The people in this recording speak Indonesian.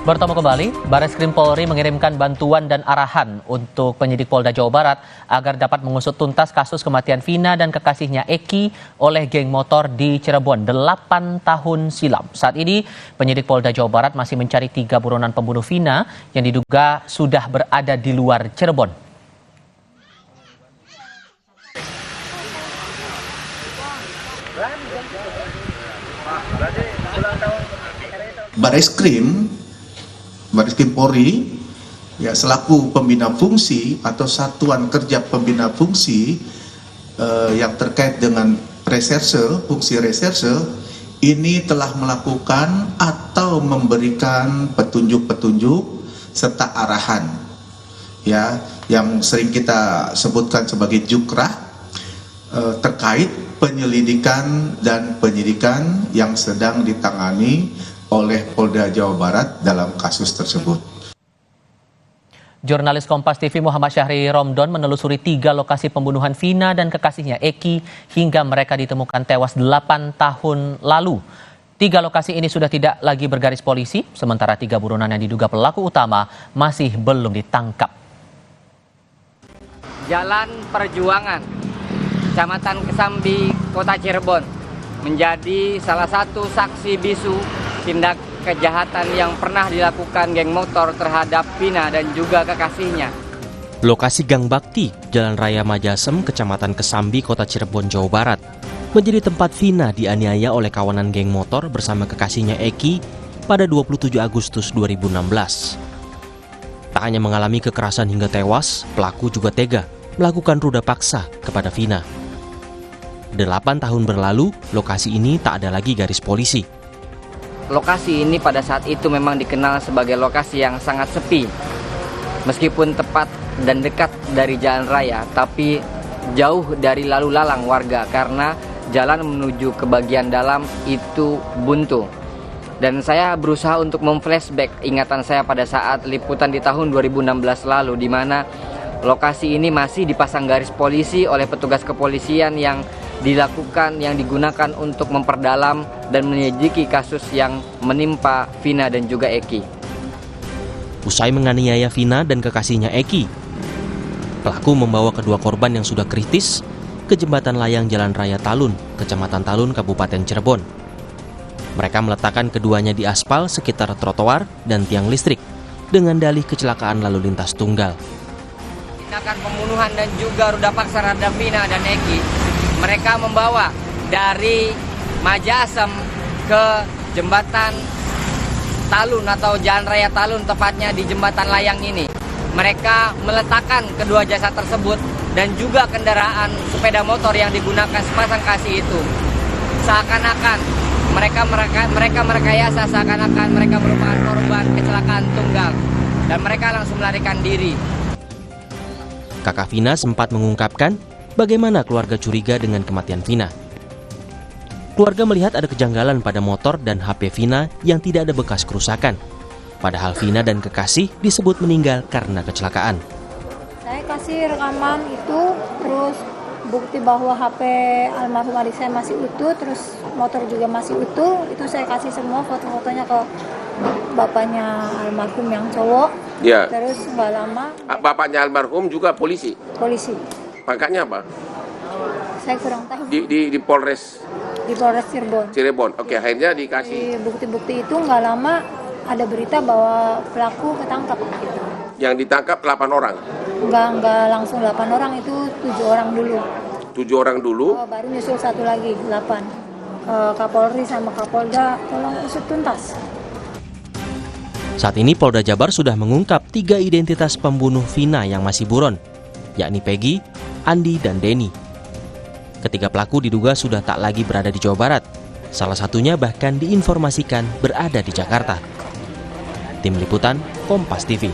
Bertemu kembali, Bareskrim Polri mengirimkan bantuan dan arahan untuk penyidik Polda Jawa Barat agar dapat mengusut tuntas kasus kematian Vina dan kekasihnya Eki oleh geng motor di Cirebon 8 tahun silam. Saat ini, penyidik Polda Jawa Barat masih mencari 3 buronan pembunuh Vina yang diduga sudah berada di luar Cirebon. Bareskrim Polri selaku pembina fungsi atau satuan kerja pembina fungsi yang terkait dengan fungsi reserse ini telah melakukan atau memberikan petunjuk-petunjuk serta arahan yang sering kita sebutkan sebagai jukrah terkait penyelidikan dan penyidikan yang sedang ditangani oleh Polda Jawa Barat dalam kasus tersebut. Jurnalis Kompas TV Muhammad Syahri Romdon menelusuri 3 lokasi pembunuhan Vina dan kekasihnya Eki hingga mereka ditemukan tewas 8 tahun lalu. 3 lokasi ini sudah tidak lagi bergaris polisi, sementara 3 buronan yang diduga pelaku utama masih belum ditangkap. Jalan Perjuangan, Kecamatan Kesambi, Kota Cirebon, menjadi salah satu saksi bisu tindak kejahatan yang pernah dilakukan geng motor terhadap Vina dan juga kekasihnya. Lokasi Gang Bakti, Jalan Raya Majasem, Kecamatan Kesambi, Kota Cirebon, Jawa Barat, menjadi tempat Vina dianiaya oleh kawanan geng motor bersama kekasihnya Eki pada 27 Agustus 2016. Tak hanya mengalami kekerasan hingga tewas, pelaku juga tega melakukan ruda paksa kepada Vina. 8 tahun berlalu, lokasi ini tak ada lagi garis polisi. Lokasi ini pada saat itu memang dikenal sebagai lokasi yang sangat sepi. Meskipun tepat dan dekat dari jalan raya, tapi jauh dari lalu lalang warga karena jalan menuju ke bagian dalam itu buntu. Dan saya berusaha untuk memflashback ingatan saya pada saat liputan di tahun 2016 lalu, di mana lokasi ini masih dipasang garis polisi oleh petugas kepolisian yang digunakan untuk memperdalam dan menyelidiki kasus yang menimpa Vina dan juga Eki. Usai menganiaya Vina dan kekasihnya Eki, pelaku membawa kedua korban yang sudah kritis ke jembatan layang Jalan Raya Talun, Kecamatan Talun, Kabupaten Cirebon. Mereka meletakkan keduanya di aspal sekitar trotoar dan tiang listrik dengan dalih kecelakaan lalu lintas tunggal. Tindakan pembunuhan dan juga ruda paksa terhadap Vina dan Eki, mereka membawa dari Majasem ke jembatan Talun atau Jalan Raya Talun, tepatnya di jembatan layang ini. Mereka meletakkan kedua jasad tersebut dan juga kendaraan sepeda motor yang digunakan sepasang kasih itu. Seakan-akan mereka merekayasa seakan-akan mereka merupakan korban kecelakaan tunggal dan mereka langsung melarikan diri. Kakak Vina sempat mengungkapkan bagaimana keluarga curiga dengan kematian Vina. Keluarga melihat ada kejanggalan pada motor dan HP Vina yang tidak ada bekas kerusakan. Padahal Vina dan kekasih disebut meninggal karena kecelakaan. Saya kasih rekaman itu, terus bukti bahwa HP almarhum adik saya masih utuh, terus motor juga masih utuh. Itu saya kasih semua foto-fotonya ke bapaknya almarhum yang cowok. Ya. Terus nggak lama. Bapaknya almarhum juga polisi? Polisi. Pangkatnya apa? Saya kurang tahu. Di Polres? Di Polres Cirebon. Cirebon, oke, akhirnya dikasih. Bukti-bukti itu nggak lama ada berita bahwa pelaku ketangkap. Yang ditangkap 8 orang? Nggak langsung 8 orang, itu 7 orang dulu. 7 orang dulu? Baru nyusul satu lagi, 8. Kapolri sama Kapolda tolong usut tuntas. Saat ini Polda Jabar sudah mengungkap 3 identitas pembunuh Vina yang masih buron, yakni Peggy, Andi, dan Denny. Ketiga pelaku diduga sudah tak lagi berada di Jawa Barat. Salah satunya bahkan diinformasikan berada di Jakarta. Tim Liputan, Kompas TV.